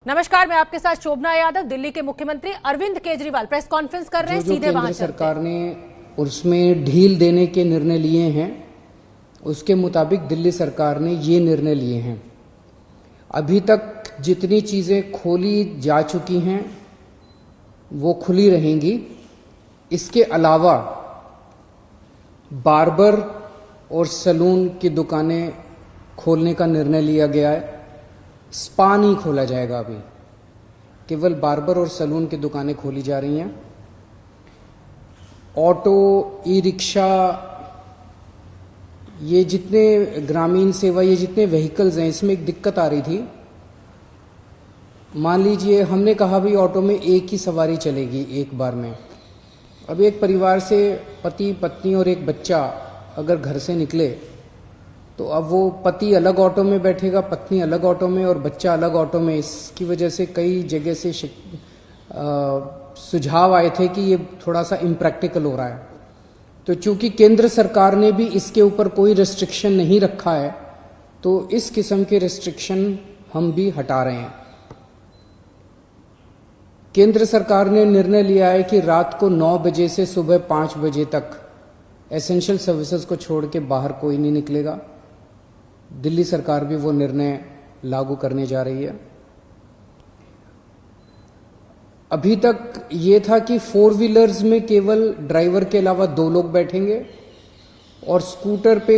नमस्कार, मैं आपके साथ शोभना यादव। दिल्ली के मुख्यमंत्री अरविंद केजरीवाल प्रेस कॉन्फ्रेंस कर रहे हैं, सीधे वहां केंद्र सरकार ने उसमें ढील देने के निर्णय लिए हैं, उसके मुताबिक दिल्ली सरकार ने ये निर्णय लिए हैं। अभी तक जितनी चीज़ें खोली जा चुकी हैं वो खुली रहेंगी। इसके अलावा बार्बर और सैलून की दुकानें खोलने का निर्णय लिया गया है। स्पा नहीं खोला जाएगा, अभी केवल बार्बर और सैलून की दुकानें खोली जा रही हैं। ऑटो, ई रिक्शा, ये जितने ग्रामीण सेवा, ये जितने व्हीकल्स हैं, इसमें एक दिक्कत आ रही थी। मान लीजिए हमने कहा भी ऑटो में एक ही सवारी चलेगी एक बार में। अब एक परिवार से पति, पत्नी और एक बच्चा अगर घर से निकले तो अब वो पति अलग ऑटो में बैठेगा, पत्नी अलग ऑटो में और बच्चा अलग ऑटो में। इसकी वजह से कई जगह से सुझाव आए थे कि ये थोड़ा सा इम्प्रैक्टिकल हो रहा है। तो चूंकि केंद्र सरकार ने भी इसके ऊपर कोई रिस्ट्रिक्शन नहीं रखा है, तो इस किस्म के रिस्ट्रिक्शन हम भी हटा रहे हैं। केंद्र सरकार ने निर्णय लिया है कि रात को 9 बजे से सुबह 5 बजे तक एसेंशियल सर्विसेज को छोड़ के बाहर कोई नहीं निकलेगा। दिल्ली सरकार भी वो निर्णय लागू करने जा रही है। अभी तक ये था कि 4 व्हीलर्स में केवल ड्राइवर के अलावा 2 लोग बैठेंगे और स्कूटर पे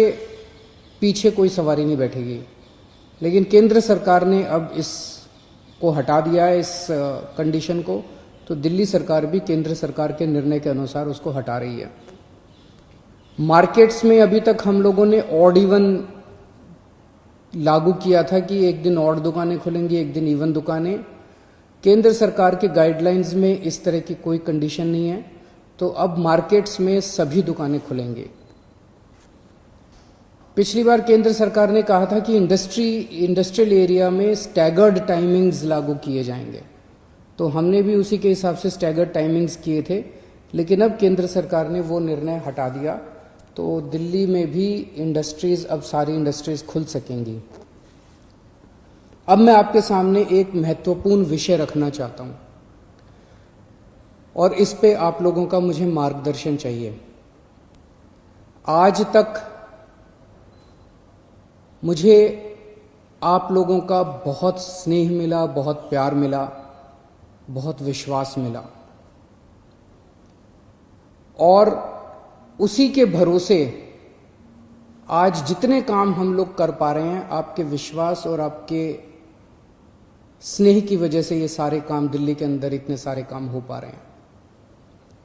पीछे कोई सवारी नहीं बैठेगी। लेकिन केंद्र सरकार ने अब इसको हटा दिया है, इस कंडीशन को। तो दिल्ली सरकार भी केंद्र सरकार के निर्णय के अनुसार उसको हटा रही है। मार्केट्स में अभी तक हम लोगों ने ऑड इवन लागू किया था कि एक दिन ऑड दुकानें खुलेंगी, एक दिन इवन दुकानें। केंद्र सरकार के गाइडलाइंस में इस तरह की कोई कंडीशन नहीं है, तो अब मार्केट्स में सभी दुकानें खुलेंगी। पिछली बार केंद्र सरकार ने कहा था कि इंडस्ट्रियल एरिया में स्टैगर्ड टाइमिंग्स लागू किए जाएंगे, तो हमने भी उसी के हिसाब से स्टैगर्ड टाइमिंग्स किए थे। लेकिन अब केंद्र सरकार ने वो निर्णय हटा दिया, तो दिल्ली में भी इंडस्ट्रीज, अब सारी इंडस्ट्रीज खुल सकेंगी। अब मैं आपके सामने एक महत्वपूर्ण विषय रखना चाहता हूं और इस पे आप लोगों का मुझे मार्गदर्शन चाहिए। आज तक मुझे आप लोगों का बहुत स्नेह मिला, बहुत प्यार मिला, बहुत विश्वास मिला, और उसी के भरोसे आज जितने काम हम लोग कर पा रहे हैं, आपके विश्वास और आपके स्नेह की वजह से ये सारे काम, दिल्ली के अंदर इतने सारे काम हो पा रहे हैं।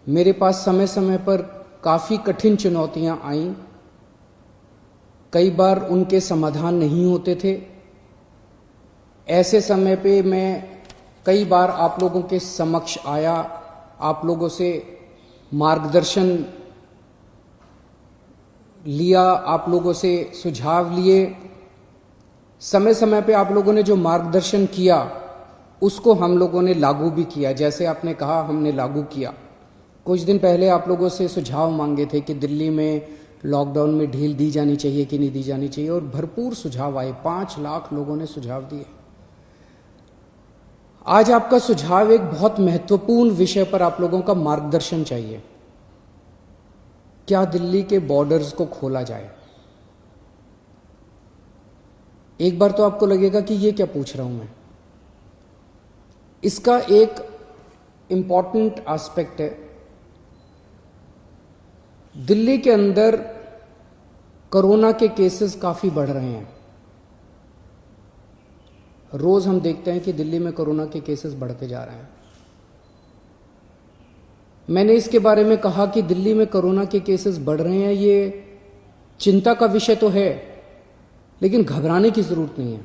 मेरे पास समय समय पर काफी कठिन चुनौतियां आईं, कई बार उनके समाधान नहीं होते थे। ऐसे समय पे मैं कई बार आप लोगों के समक्ष आया, आप लोगों से मार्गदर्शन लिया, आप लोगों से सुझाव लिए। समय समय पे आप लोगों ने जो मार्गदर्शन किया उसको हम लोगों ने लागू भी किया। जैसे आपने कहा, हमने लागू किया। कुछ दिन पहले आप लोगों से सुझाव मांगे थे कि दिल्ली में लॉकडाउन में ढील दी जानी चाहिए कि नहीं दी जानी चाहिए, और भरपूर सुझाव आए। 5 लाख लोगों ने सुझाव दिए। आज आपका सुझाव एक बहुत महत्वपूर्ण विषय पर आप लोगों का मार्गदर्शन चाहिए। क्या दिल्ली के बॉर्डर्स को खोला जाए? एक बार तो आपको लगेगा कि ये क्या पूछ रहा हूं मैं। इसका एक इंपॉर्टेंट एस्पेक्ट है, दिल्ली के अंदर कोरोना के केसेस काफी बढ़ रहे हैं। रोज हम देखते हैं कि दिल्ली में कोरोना के केसेस बढ़ते जा रहे हैं। मैंने इसके बारे में कहा कि दिल्ली में कोरोना के केसेस बढ़ रहे हैं, ये चिंता का विषय तो है, लेकिन घबराने की जरूरत नहीं है।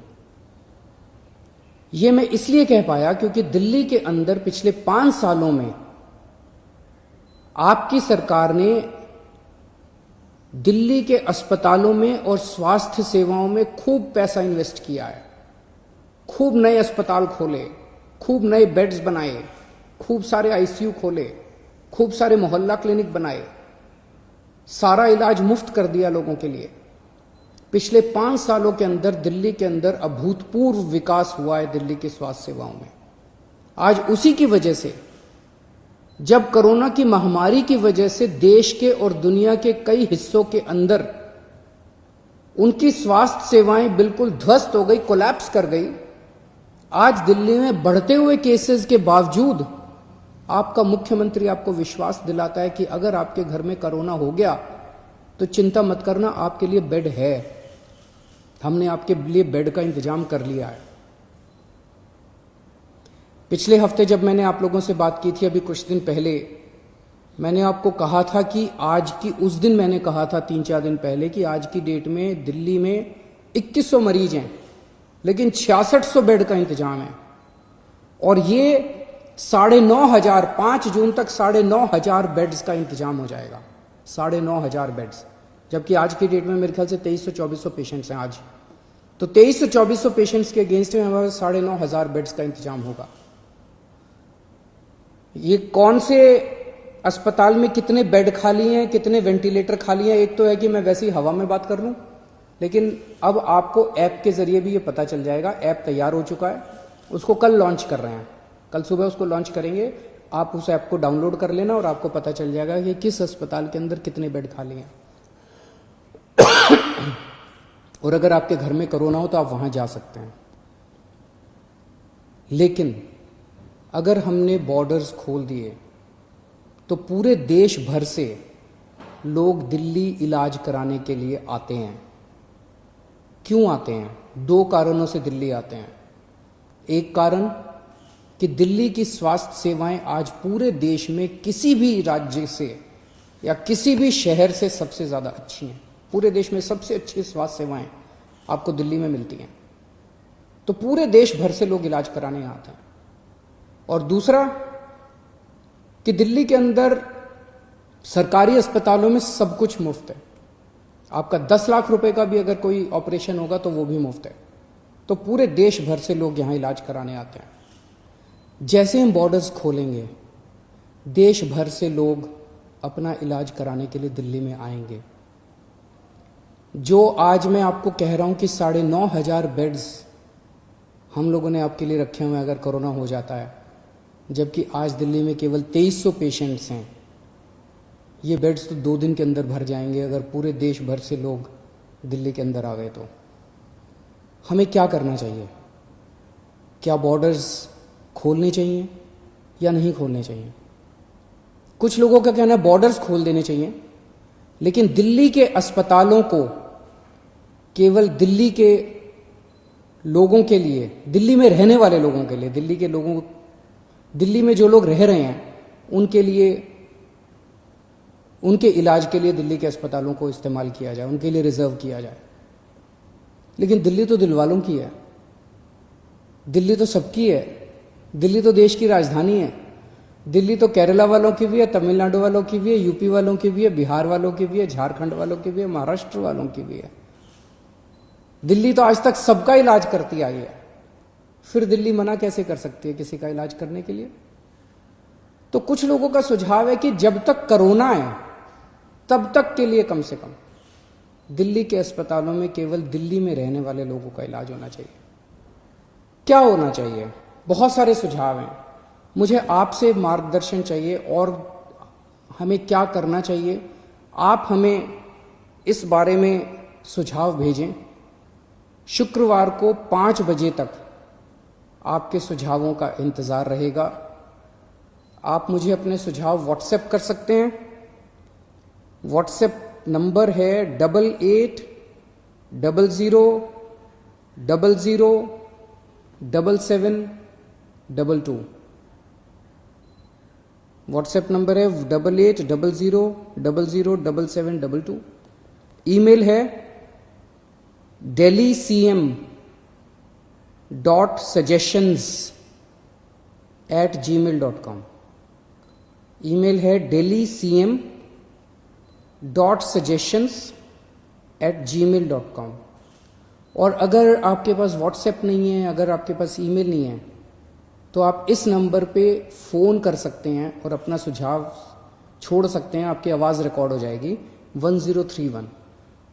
ये मैं इसलिए कह पाया क्योंकि दिल्ली के अंदर पिछले 5 सालों में आपकी सरकार ने दिल्ली के अस्पतालों में और स्वास्थ्य सेवाओं में खूब पैसा इन्वेस्ट किया है। खूब नए अस्पताल खोले, खूब नए बेड्स बनाए, खूब सारे आईसीयू खोले, खूब सारे मोहल्ला क्लिनिक बनाए, सारा इलाज मुफ्त कर दिया लोगों के लिए। पिछले 5 सालों के अंदर दिल्ली के अंदर अभूतपूर्व विकास हुआ है दिल्ली की स्वास्थ्य सेवाओं में। आज उसी की वजह से, जब कोरोना की महामारी की वजह से देश के और दुनिया के कई हिस्सों के अंदर उनकी स्वास्थ्य सेवाएं बिल्कुल ध्वस्त हो गई, कोलैप्स कर गई, आज दिल्ली में बढ़ते हुए केसेस के बावजूद आपका मुख्यमंत्री आपको विश्वास दिलाता है कि अगर आपके घर में कोरोना हो गया तो चिंता मत करना, आपके लिए बेड है, हमने आपके लिए बेड का इंतजाम कर लिया है। पिछले हफ्ते जब मैंने आप लोगों से बात की थी, अभी कुछ दिन पहले, मैंने आपको कहा था कि आज की, उस दिन मैंने कहा था 3-4 दिन पहले कि आज की डेट में दिल्ली में 2100 मरीज हैं, लेकिन 6600 बेड का इंतजाम है। और ये 9,500, 5 जून तक 9,500 बेड्स का इंतजाम हो जाएगा, 9,500 बेड्स। जबकि आज की डेट में मेरे ख्याल से 2300-2400 पेशेंट्स हैं आज। तो 2300-2400 पेशेंट्स के अगेंस्ट में हमारे 9,500 बेड्स का इंतजाम होगा। ये कौन से अस्पताल में कितने बेड खाली हैं, कितने वेंटिलेटर खाली हैं, एक तो है कि मैं वैसे ही हवा में बात कर लूं, लेकिन अब आपको ऐप के जरिए भी ये पता चल जाएगा। ऐप तैयार हो चुका है, उसको कल लॉन्च कर रहे हैं, कल सुबह उसको लॉन्च करेंगे। आप उस ऐप को डाउनलोड कर लेना और आपको पता चल जाएगा कि किस अस्पताल के अंदर कितने बेड खाली हैं। और अगर आपके घर में कोरोना हो तो आप वहां जा सकते हैं। लेकिन अगर हमने बॉर्डर्स खोल दिए तो पूरे देश भर से लोग दिल्ली इलाज कराने के लिए आते हैं। क्यों आते हैं? 2 कारणों से दिल्ली आते हैं। एक कारण कि दिल्ली की स्वास्थ्य सेवाएं आज पूरे देश में किसी भी राज्य से या किसी भी शहर से सबसे ज्यादा अच्छी हैं। पूरे देश में सबसे अच्छी स्वास्थ्य सेवाएं आपको दिल्ली में मिलती हैं, तो पूरे देश भर से लोग इलाज कराने आते हैं। और दूसरा कि दिल्ली के अंदर सरकारी अस्पतालों में सब कुछ मुफ्त है। आपका 10 लाख रुपए का भी अगर कोई ऑपरेशन होगा तो वो भी मुफ्त है। तो पूरे देश भर से लोग यहां इलाज कराने आते हैं। जैसे हम बॉर्डर्स खोलेंगे, देश भर से लोग अपना इलाज कराने के लिए दिल्ली में आएंगे। जो आज मैं आपको कह रहा हूं कि 9,500 बेड्स हम लोगों ने आपके लिए रखे हुए हैं अगर कोरोना हो जाता है, जबकि आज दिल्ली में केवल 2300 पेशेंट्स हैं। ये बेड्स तो 2 दिन के अंदर भर जाएंगे अगर पूरे देश भर से लोग दिल्ली के अंदर आ गए। तो हमें क्या करना चाहिए? क्या बॉर्डर्स खोलने चाहिए या नहीं खोलने चाहिए? कुछ लोगों का कहना है बॉर्डर्स खोल देने चाहिए, लेकिन दिल्ली के अस्पतालों को केवल दिल्ली के लोगों के लिए, दिल्ली में रहने वाले लोगों के लिए, दिल्ली में जो लोग रह रहे हैं उनके लिए, उनके इलाज के लिए दिल्ली के अस्पतालों को इस्तेमाल किया जाए, उनके लिए रिजर्व किया जाए। लेकिन दिल्ली तो दिल वालों की है, दिल्ली तो सबकी है, दिल्ली तो देश की राजधानी है। दिल्ली तो केरला वालों की भी है, तमिलनाडु वालों की भी है, यूपी वालों की भी है, बिहार वालों की भी है, झारखंड वालों की भी है, महाराष्ट्र वालों की भी है। दिल्ली तो आज तक सबका इलाज करती आई है, फिर दिल्ली मना कैसे कर सकती है किसी का इलाज करने के लिए? तो कुछ लोगों का सुझाव है कि जब तक कोरोना है तब तक के लिए कम से कम दिल्ली के अस्पतालों में केवल दिल्ली में रहने वाले लोगों का इलाज होना चाहिए। क्या होना चाहिए? बहुत सारे सुझाव हैं। मुझे आपसे मार्गदर्शन चाहिए और हमें क्या करना चाहिए। आप हमें इस बारे में सुझाव भेजें। शुक्रवार को 5 बजे तक आपके सुझावों का इंतजार रहेगा। आप मुझे अपने सुझाव व्हाट्सएप कर सकते हैं। व्हाट्सएप नंबर है 8800007722। व्हाट्सएप नंबर है 8800007722। ईमेल है delhi.cm.suggestions@gmail.com। ईमेल है delhi.cm.suggestions@gmail.com। और अगर आपके पास व्हाट्सएप नहीं है, अगर आपके पास ईमेल नहीं है, तो आप इस नंबर पे फ़ोन कर सकते हैं और अपना सुझाव छोड़ सकते हैं। आपकी आवाज़ रिकॉर्ड हो जाएगी 1031।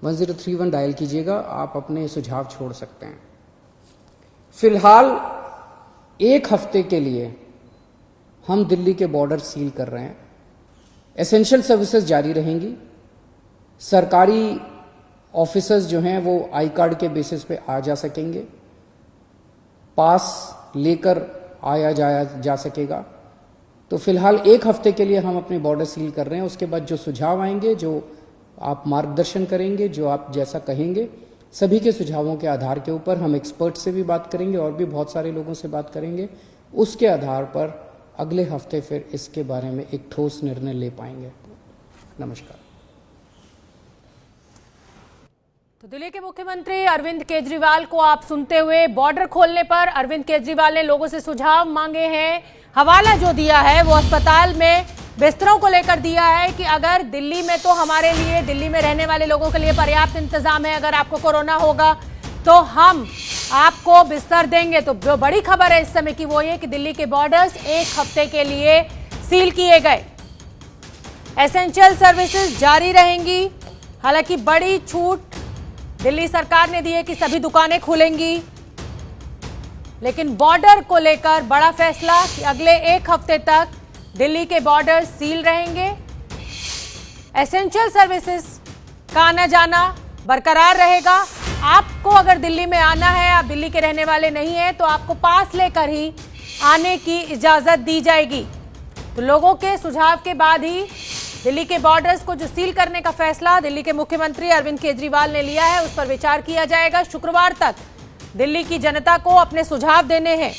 1031 डायल कीजिएगा, आप अपने सुझाव छोड़ सकते हैं। फिलहाल 1 हफ्ते के लिए हम दिल्ली के बॉर्डर सील कर रहे हैं। एसेंशियल सर्विसेज जारी रहेंगी। सरकारी ऑफिसर्स जो हैं वो आई कार्ड के बेसिस पे आ जा सकेंगे, पास लेकर आया जाया जा सकेगा। तो फिलहाल 1 हफ्ते के लिए हम अपने बॉर्डर सील कर रहे हैं। उसके बाद जो सुझाव आएंगे, जो आप मार्गदर्शन करेंगे, जो आप जैसा कहेंगे, सभी के सुझावों के आधार के ऊपर हम एक्सपर्ट से भी बात करेंगे और भी बहुत सारे लोगों से बात करेंगे। उसके आधार पर अगले हफ्ते फिर इसके बारे में एक ठोस निर्णय ले पाएंगे। नमस्कार। तो दिल्ली के मुख्यमंत्री अरविंद केजरीवाल को आप सुनते हुए, बॉर्डर खोलने पर अरविंद केजरीवाल ने लोगों से सुझाव मांगे हैं। हवाला जो दिया है वो अस्पताल में बिस्तरों को लेकर दिया है कि अगर दिल्ली में तो हमारे लिए, दिल्ली में रहने वाले लोगों के लिए पर्याप्त इंतजाम है, अगर आपको कोरोना होगा तो हम आपको बिस्तर देंगे। तो जो बड़ी खबर है इस समय की वो ये कि दिल्ली के बॉर्डर्स 1 हफ्ते के लिए सील किए गए। एसेंशियल सर्विसेज जारी रहेंगी। हालांकि बड़ी छूट दिल्ली सरकार ने दी है कि सभी दुकानें खुलेंगी, लेकिन बॉर्डर को लेकर बड़ा फैसला कि अगले 1 हफ्ते तक दिल्ली के बॉर्डर सील रहेंगे। एसेंशियल सर्विसेज का आना जाना बरकरार रहेगा। आपको अगर दिल्ली में आना है, आप दिल्ली के रहने वाले नहीं हैं, तो आपको पास लेकर ही आने की इजाजत दी जाएगी। तो लोगों के सुझाव के बाद ही दिल्ली के बॉर्डर्स को जो सील करने का फैसला दिल्ली के मुख्यमंत्री अरविंद केजरीवाल ने लिया है, उस पर विचार किया जाएगा। शुक्रवार तक दिल्ली की जनता को अपने सुझाव देने हैं।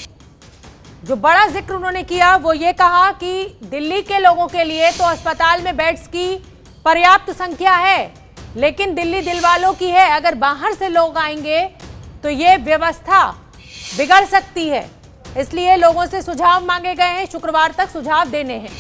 जो बड़ा जिक्र उन्होंने किया वो ये कहा कि दिल्ली के लोगों के लिए तो अस्पताल में बेड्स की पर्याप्त संख्या है, लेकिन दिल्ली दिल वालों की है। अगर बाहर से लोग आएंगे तो ये व्यवस्था बिगड़ सकती है, इसलिए लोगों से सुझाव मांगे गए हैं। शुक्रवार तक सुझाव देने हैं।